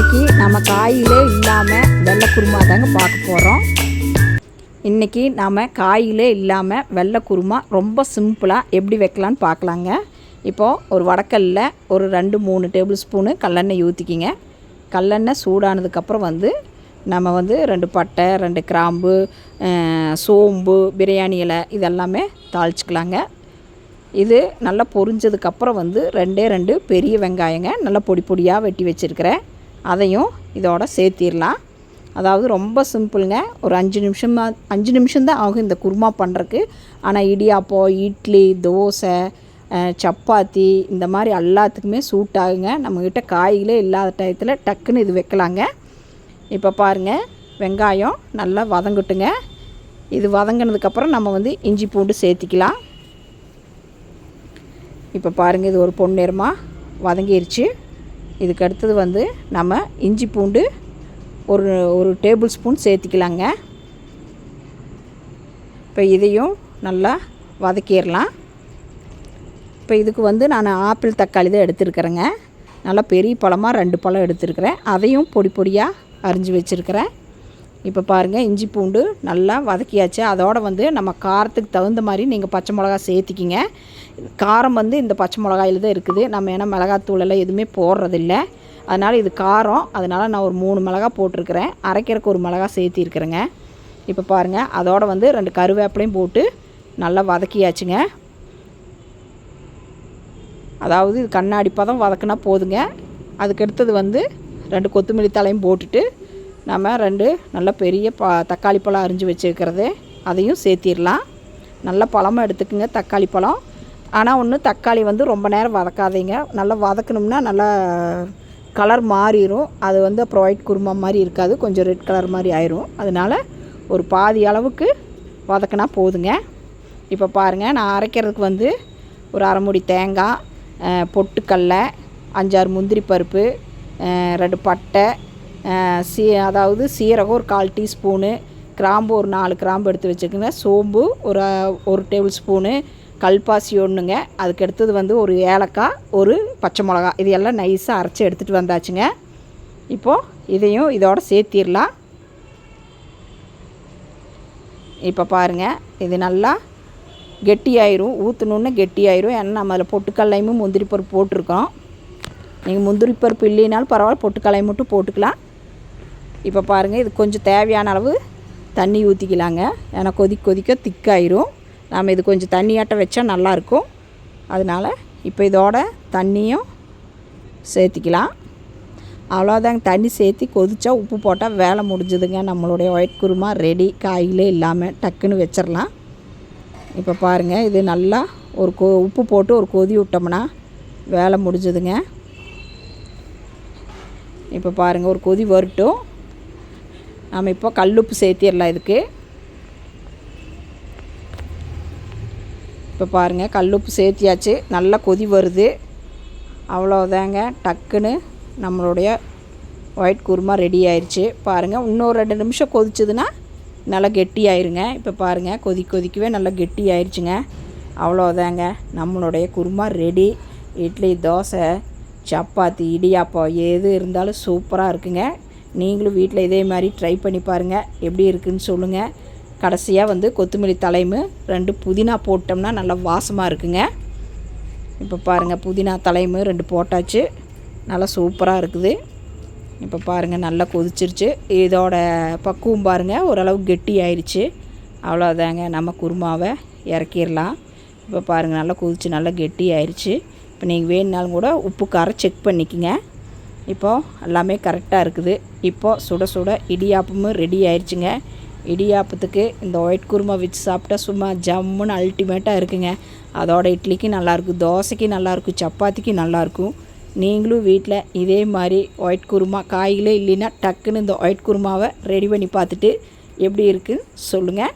இன்றைக்கி நம்ம காயிலே இல்லாமல் வெள்ளை குருமா தாங்க பார்க்க போகிறோம். இன்றைக்கி நாம் காயிலே இல்லாமல் வெள்ளை குருமா ரொம்ப சிம்பிளாக எப்படி வைக்கலான்னு பார்க்கலாங்க. இப்போது ஒரு வடக்கல்ல ஒரு 2-3 டேபிள் ஸ்பூனு கல்லெண்ணெய் ஊற்றிக்கிங்க. கல்லெண்ணெய் சூடானதுக்கப்புறம் நம்ம 2 பட்டை, 2 கிராம்பு, சோம்பு, பிரியாணி இலை இதெல்லாமே தாளிச்சிக்கலாங்க. இது நல்லா பொரிஞ்சதுக்கப்புறம் 2 பெரிய வெங்காயங்க நல்லா பொடி பொடியாக வெட்டி வச்சுருக்கிறேன். அதையும் இதோட சேர்த்திடலாம். அதாவது ரொம்ப சிம்பிளுங்க. ஒரு 5 நிமிஷம் தான் ஆகும் இந்த குருமா பண்ணுறக்கு. ஆனால் இடியாப்பம், இட்லி, தோசை, சப்பாத்தி இந்த மாதிரி எல்லாத்துக்குமே சூட் ஆகுங்க. நம்மக்கிட்ட காய்களே இல்லாத டயத்தில் டக்குன்னு இது வைக்கலாங்க. இப்போ பாருங்கள், வெங்காயம் நல்லா வதங்கட்டுங்க. இது வதங்கினதுக்கப்புறம் நம்ம இஞ்சி பூண்டு சேர்த்திக்கலாம். இப்போ பாருங்கள், இது ஒரு பொன்னிறமாக வதங்கிருச்சு. இதுக்கு அடுத்தது நம்ம இஞ்சி பூண்டு ஒரு டேபிள் ஸ்பூன் சேர்த்திக்கலாங்க. இப்போ இதையும் நல்லா வதக்கிடலாம். இப்போ இதுக்கு நான் ஆப்பிள் தக்காளி தான் எடுத்துருக்கிறேங்க. நல்லா பெரிய பழமாக 2 பழம் எடுத்துருக்கிறேன். அதையும் பொடி பொடியாக அரிஞ்சு வச்சுருக்கிறேன். இப்போ பாருங்கள், இஞ்சி பூண்டு நல்லா வதக்கியாச்சு. அதோடு நம்ம காரத்துக்கு தகுந்த மாதிரி நீங்கள் பச்சை மிளகா சேர்த்திக்கிங்க. காரம் இந்த பச்சை மிளகாயில் தான் இருக்குது. நம்ம ஏன்னா மிளகாத்தூளெல்லாம் எதுவுமே போடுறதில்ல. அதனால் இது காரம். அதனால் நான் ஒரு 3 மிளகா போட்டிருக்கிறேன். அரைக்கிறதுக்கு ஒரு மிளகா சேர்த்திருக்கிறேங்க. இப்போ பாருங்கள், அதோடு 2 கருவேப்பிலையும் போட்டு நல்லா வதக்கியாச்சுங்க. அதாவது இது கண்ணாடி பதம் வதக்கினா போதுங்க. அதுக்கடுத்தது 2 கொத்தமல்லி தலையும் போட்டுட்டு நம்ம 2 நல்ல பெரிய தக்காளி பழம் அரிஞ்சு வச்சுருக்கிறது அதையும் சேர்த்திடலாம். நல்ல பழமாக எடுத்துக்குங்க தக்காளி பழம். ஆனால் தக்காளி ரொம்ப நேரம் வதக்காதீங்க. நல்லா வதக்கணும்னா நல்லா கலர் மாறிடும். அது அப்புறம் ஒயிட் குருமா மாதிரி இருக்காது, கொஞ்சம் ரெட் கலர் மாதிரி ஆயிரும். அதனால் ஒரு பாதி அளவுக்கு வதக்கினா போதுங்க. இப்போ பாருங்கள், நான் அரைக்கிறதுக்கு ஒரு அரை மூடி தேங்காய், பொட்டுக்கடலை, 5-6 முந்திரி பருப்பு, 2 பட்டை, அதாவது சீரகம் ஒரு 1/4 டீஸ்பூனு, கிராம்பு ஒரு 4 கிராம்பு எடுத்து வச்சுக்கோங்க, சோம்பு ஒரு டேபிள் ஸ்பூனு, கல்பாசி ஒன்றுங்க. அதுக்கு அடுத்தது ஒரு ஏலக்காய், ஒரு பச்சை மிளகா, இது எல்லாம் நைஸாக அரைச்சி எடுத்துகிட்டு வந்தாச்சுங்க. இப்போது இதையும் இதோட சேர்த்திடலாம். இப்போ பாருங்கள், இது நல்லா கெட்டியாயிரும். ஊற்றணுன்னு கெட்டியாயிரும். ஏன்னா நம்ம அதில் பொட்டுக்கல்லையும் முந்திரி பருப்பு போட்டிருக்கோம். நீங்கள் முந்திரி பருப்பு இல்லைனாலும் பரவாயில்ல, பொட்டுக்கல்லை மட்டும் போட்டுக்கலாம். இப்போ பாருங்கள், இது கொஞ்சம் தேவையான அளவு தண்ணி ஊற்றிக்கலாங்க. ஏன்னா கொதிக்க திக்காயிரும். நாம் இது கொஞ்சம் தண்ணியாட்டம் வச்சா நல்லாயிருக்கும். அதனால் இப்போ இதோட தண்ணியும் சேர்த்திக்கலாம். அவ்வளோதாங்க. தண்ணி சேர்த்தி கொதிச்சா உப்பு போட்டால் வேலை முடிஞ்சுதுங்க. நம்மளுடைய ஒயிட் குருமா ரெடி. காயிலே இல்லாமல் டக்குன்னு வச்சிடலாம். இப்போ பாருங்கள், இது நல்லா ஒரு உப்பு போட்டு ஒரு கொதி விட்டோம்னா வேலை முடிஞ்சுதுங்க. இப்போ பாருங்கள், ஒரு கொதி வரட்டும். நம்ம இப்போ கல்லுப்பு சேர்த்திடலாம் இதுக்கு. இப்போ பாருங்கள், கல்லுப்பு சேர்த்தியாச்சு. நல்லா கொதி வருது. அவ்வளோதாங்க, டக்குன்னு நம்மளுடைய ஒயிட் குருமா ரெடி ஆயிடுச்சு. பாருங்கள், இன்னொரு 2 நிமிஷம் கொதிச்சதுன்னா நல்லா கெட்டி ஆயிருங்க. இப்போ பாருங்கள், கொதிக்கவே நல்லா கெட்டி ஆயிடுச்சுங்க. அவ்வளோதாங்க, நம்மளுடைய குருமா ரெடி. இட்லி, தோசை, சப்பாத்தி, இடியாப்பம் எது இருந்தாலும் சூப்பராக இருக்குங்க. நீங்களும் வீட்டில் இதே மாதிரி ட்ரை பண்ணி பாருங்கள், எப்படி இருக்குதுன்னு சொல்லுங்கள். கடைசியாக கொத்தமல்லி தலையும் 2 புதினா போட்டோம்னா நல்லா வாசமாக இருக்குங்க. இப்போ பாருங்கள், புதினா தலையும் 2 போட்டாச்சு. நல்லா சூப்பராக இருக்குது. இப்போ பாருங்கள், நல்லா கொதிச்சிருச்சு. இதோட பக்குவம் பாருங்கள், ஓரளவு கெட்டி ஆயிடுச்சு. அவ்வளோதாங்க, நம்ம குருமாவை இறக்கிடலாம். இப்போ பாருங்கள், நல்லா கொதிச்சு நல்லா கெட்டி ஆயிடுச்சு. இப்போ நீங்கள் வேணுனாலும் கூட உப்பு காரம் செக் பண்ணிக்கோங்க. இப்போது எல்லாமே கரெக்டாக இருக்குது. இப்போது சுட சுட இடியாப்பமும் ரெடி ஆயிடுச்சுங்க. இடியாப்பத்துக்கு இந்த ஒயிட் குருமா வச்சு சாப்பிட்டா சும்மா ஜம்முன்னு அல்டிமேட்டாக இருக்குங்க. அதோட இட்லிக்கு நல்லாயிருக்கும், தோசைக்கு நல்லாயிருக்கும், சப்பாத்திக்கு நல்லாயிருக்கும். நீங்களும் வீட்டில் இதே மாதிரி ஒயிட் குருமா காய்களே இல்லைன்னா டக்குன்னு இந்த ஒயிட் குருமாவை ரெடி பண்ணி பார்த்துட்டு எப்படி இருக்குன்னு சொல்லுங்கள்.